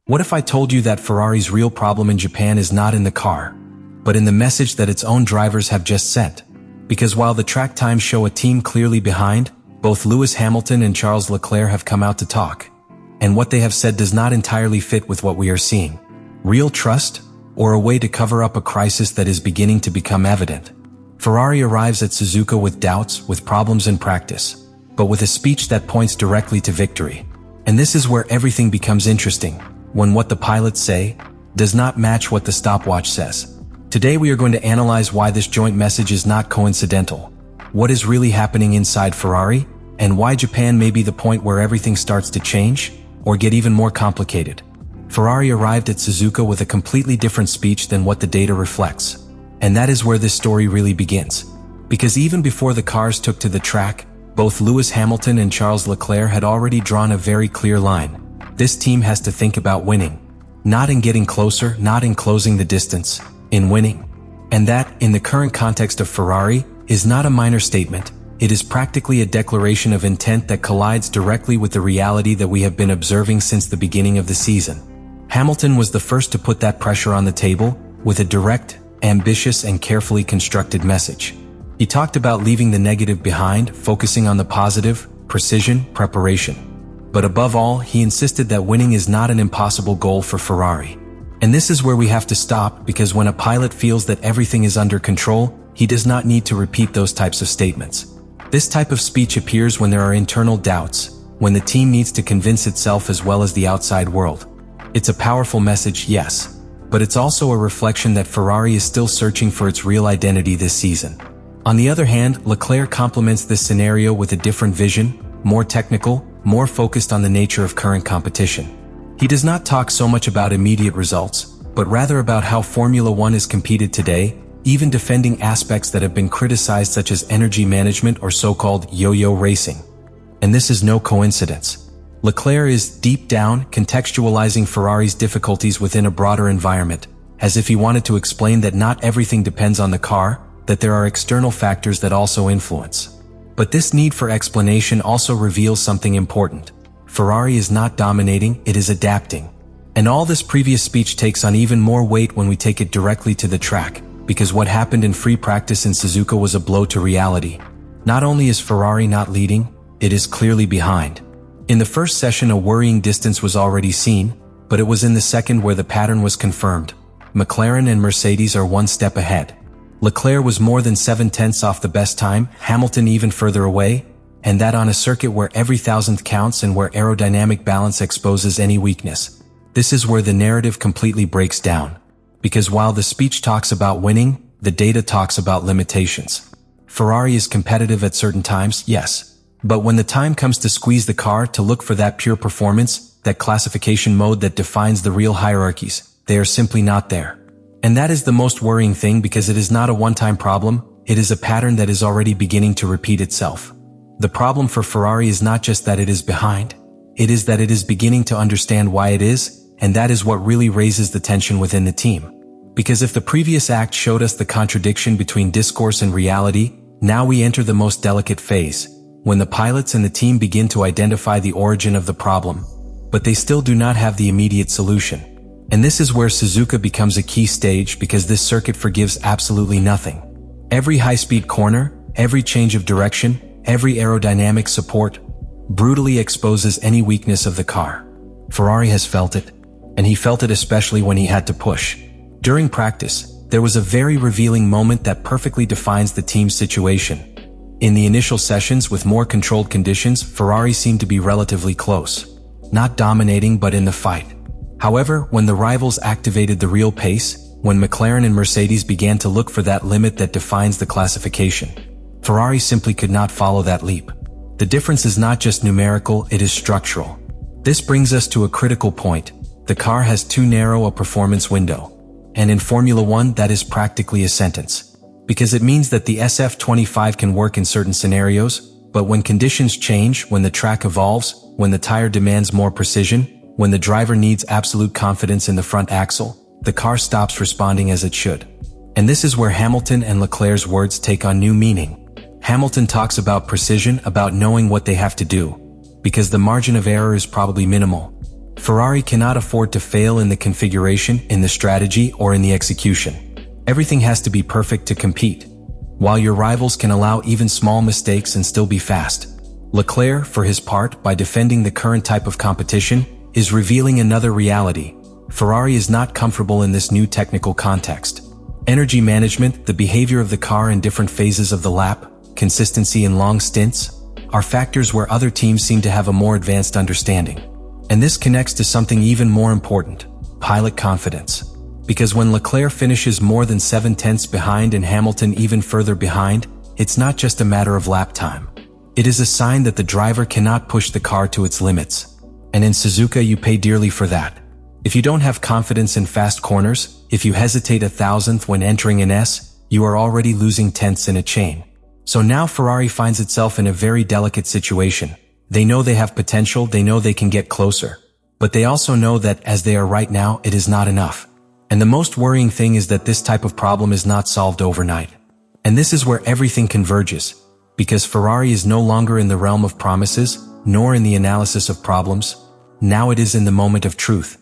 What if I told you that Ferrari's real problem in Japan is not in the car, but in the message that its own drivers have just sent? Because while the track times show a team clearly behind, both Lewis Hamilton and Charles Leclerc have come out to talk. And what they have said does not entirely fit with what we are seeing. Real trust, or a way to cover up a crisis that is beginning to become evident? Ferrari arrives at Suzuka with doubts, with problems in practice, but with a speech that points directly to victory. And this is where everything becomes interesting, when what the pilots say does not match what the stopwatch says. Today we are going to analyze why this joint message is not coincidental, what is really happening inside Ferrari, and why Japan may be the point where everything starts to change, or get even more complicated. Ferrari arrived at Suzuka with a completely different speech than what the data reflects. And that is where this story really begins. Because even before the cars took to the track, both Lewis Hamilton and Charles Leclerc had already drawn a very clear line. This team has to think about winning. Not in getting closer, not in closing the distance, in winning. And that, in the current context of Ferrari, is not a minor statement. It is practically a declaration of intent that collides directly with the reality that we have been observing since the beginning of the season. Hamilton was the first to put that pressure on the table, with a direct, ambitious and carefully constructed message. He talked about leaving the negative behind, focusing on the positive, precision, preparation. But above all, he insisted that winning is not an impossible goal for Ferrari. And this is where we have to stop, because when a pilot feels that everything is under control, he does not need to repeat those types of statements. This type of speech appears when there are internal doubts, when the team needs to convince itself as well as the outside world. It's a powerful message, yes. But it's also a reflection that Ferrari is still searching for its real identity this season. On the other hand, Leclerc complements this scenario with a different vision, more technical, more focused on the nature of current competition. He does not talk so much about immediate results, but rather about how Formula One is competed today, even defending aspects that have been criticized such as energy management or so-called yo-yo racing. And this is no coincidence. Leclerc is, deep down, contextualizing Ferrari's difficulties within a broader environment, as if he wanted to explain that not everything depends on the car, that there are external factors that also influence. But this need for explanation also reveals something important. Ferrari is not dominating, it is adapting. And all this previous speech takes on even more weight when we take it directly to the track, because what happened in free practice in Suzuka was a blow to reality. Not only is Ferrari not leading, it is clearly behind. In the first session, a worrying distance was already seen, but it was in the second where the pattern was confirmed. McLaren and Mercedes are one step ahead. Leclerc was more than 7/10 off the best time, Hamilton even further away, and that on a circuit where every thousandth counts and where aerodynamic balance exposes any weakness. This is where the narrative completely breaks down. Because while the speech talks about winning, the data talks about limitations. Ferrari is competitive at certain times, yes. But when the time comes to squeeze the car, to look for that pure performance, that classification mode that defines the real hierarchies, they are simply not there. And that is the most worrying thing, because it is not a one-time problem, it is a pattern that is already beginning to repeat itself. The problem for Ferrari is not just that it is behind, it is that it is beginning to understand why it is, and that is what really raises the tension within the team. Because if the previous act showed us the contradiction between discourse and reality, now we enter the most delicate phase, when the pilots and the team begin to identify the origin of the problem, but they still do not have the immediate solution. And this is where Suzuka becomes a key stage, because this circuit forgives absolutely nothing. Every high-speed corner, every change of direction, every aerodynamic support, brutally exposes any weakness of the car. Ferrari has felt it, and he felt it especially when he had to push. During practice, there was a very revealing moment that perfectly defines the team's situation. In the initial sessions with more controlled conditions, Ferrari seemed to be relatively close. Not dominating, but in the fight. However, when the rivals activated the real pace, when McLaren and Mercedes began to look for that limit that defines the classification, Ferrari simply could not follow that leap. The difference is not just numerical, it is structural. This brings us to a critical point. The car has too narrow a performance window. And in Formula One, that is practically a sentence. Because it means that the SF25 can work in certain scenarios, but when conditions change, when the track evolves, when the tire demands more precision, when the driver needs absolute confidence in the front axle, the car stops responding as it should. And this is where Hamilton and Leclerc's words take on new meaning. Hamilton talks about precision, about knowing what they have to do, because the margin of error is probably minimal. Ferrari cannot afford to fail in the configuration, in the strategy, or in the execution. Everything has to be perfect to compete, while your rivals can allow even small mistakes and still be fast. Leclerc, for his part, by defending the current type of competition, is revealing another reality. Ferrari is not comfortable in this new technical context. Energy management, the behavior of the car in different phases of the lap, consistency in long stints, are factors where other teams seem to have a more advanced understanding. And this connects to something even more important: pilot confidence. Because when Leclerc finishes more than 7/10 behind and Hamilton even further behind, it's not just a matter of lap time. It is a sign that the driver cannot push the car to its limits. And in Suzuka, you pay dearly for that. If you don't have confidence in fast corners, if you hesitate a thousandth when entering an S, you are already losing tenths in a chain. So now Ferrari finds itself in a very delicate situation. They know they have potential, they know they can get closer. But they also know that, as they are right now, it is not enough. And the most worrying thing is that this type of problem is not solved overnight. And this is where everything converges. Because Ferrari is no longer in the realm of promises, nor in the analysis of problems. Now it is in the moment of truth.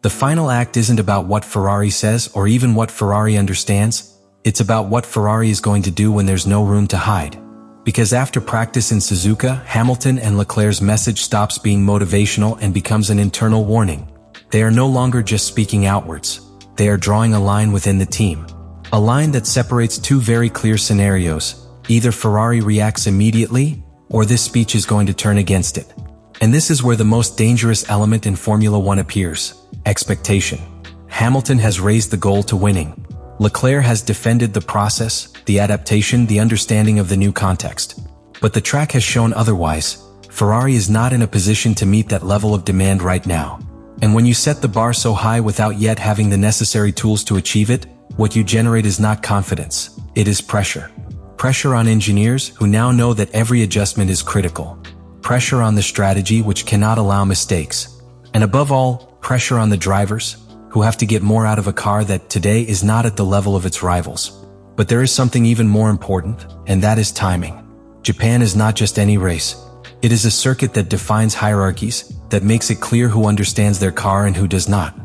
The final act isn't about what Ferrari says or even what Ferrari understands. It's about what Ferrari is going to do when there's no room to hide. Because after practice in Suzuka, Hamilton and Leclerc's message stops being motivational and becomes an internal warning. They are no longer just speaking outwards. They are drawing a line within the team. A line that separates two very clear scenarios. Either Ferrari reacts immediately, or this speech is going to turn against it. And this is where the most dangerous element in Formula One appears: expectation. Hamilton has raised the goal to winning. Leclerc has defended the process, the adaptation, the understanding of the new context. But the track has shown otherwise. Ferrari is not in a position to meet that level of demand right now. And when you set the bar so high without yet having the necessary tools to achieve it, what you generate is not confidence, it is pressure. Pressure on engineers who now know that every adjustment is critical. Pressure on the strategy which cannot allow mistakes. And above all, pressure on the drivers, who have to get more out of a car that today is not at the level of its rivals. But there is something even more important, and that is timing. Japan is not just any race. It is a circuit that defines hierarchies, that makes it clear who understands their car and who does not.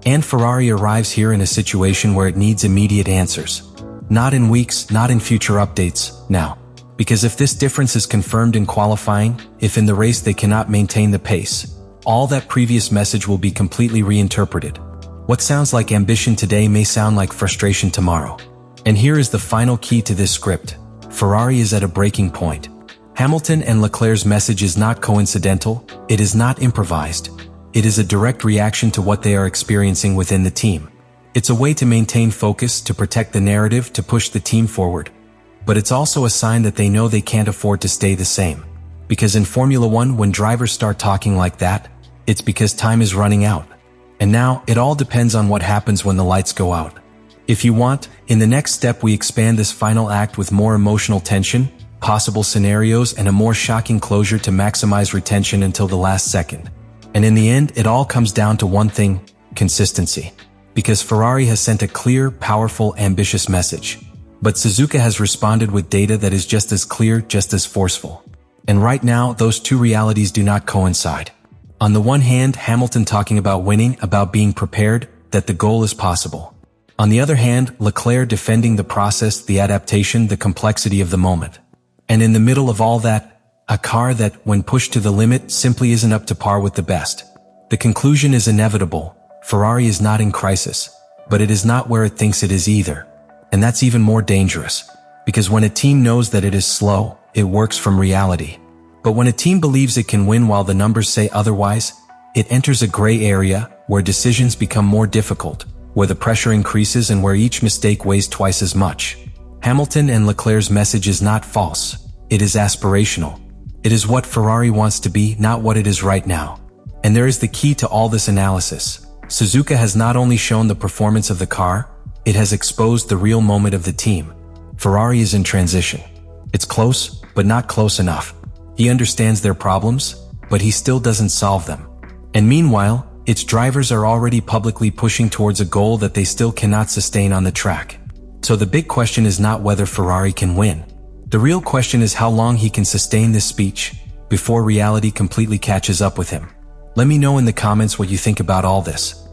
And Ferrari arrives here in a situation where it needs immediate answers. Not in weeks, not in future updates, now. Because if this difference is confirmed in qualifying, if in the race they cannot maintain the pace, all that previous message will be completely reinterpreted. What sounds like ambition today may sound like frustration tomorrow. And here is the final key to this script. Ferrari is at a breaking point. Hamilton and Leclerc's message is not coincidental, it is not improvised. It is a direct reaction to what they are experiencing within the team. It's a way to maintain focus, to protect the narrative, to push the team forward. But it's also a sign that they know they can't afford to stay the same. Because in Formula One, when drivers start talking like that, it's because time is running out. And now, it all depends on what happens when the lights go out. If you want, in the next step we expand this final act with more emotional tension, possible scenarios, and a more shocking closure to maximize retention until the last second. And in the end, it all comes down to one thing: consistency. Because Ferrari has sent a clear, powerful, ambitious message. But Suzuka has responded with data that is just as clear, just as forceful. And right now, those two realities do not coincide. On the one hand, Hamilton talking about winning, about being prepared, that the goal is possible. On the other hand, Leclerc defending the process, the adaptation, the complexity of the moment. And in the middle of all that, a car that, when pushed to the limit, simply isn't up to par with the best. The conclusion is inevitable. Ferrari is not in crisis, but it is not where it thinks it is either. And that's even more dangerous. Because when a team knows that it is slow, it works from reality. But when a team believes it can win while the numbers say otherwise, it enters a gray area where decisions become more difficult, where the pressure increases and where each mistake weighs twice as much. Hamilton and Leclerc's message is not false. It is aspirational. It is what Ferrari wants to be, not what it is right now. And there is the key to all this analysis. Suzuka has not only shown the performance of the car, it has exposed the real moment of the team. Ferrari is in transition. It's close, but not close enough. He understands their problems, but he still doesn't solve them. And meanwhile, its drivers are already publicly pushing towards a goal that they still cannot sustain on the track. So the big question is not whether Ferrari can win. The real question is how long he can sustain this speech before reality completely catches up with him. Let me know in the comments what you think about all this.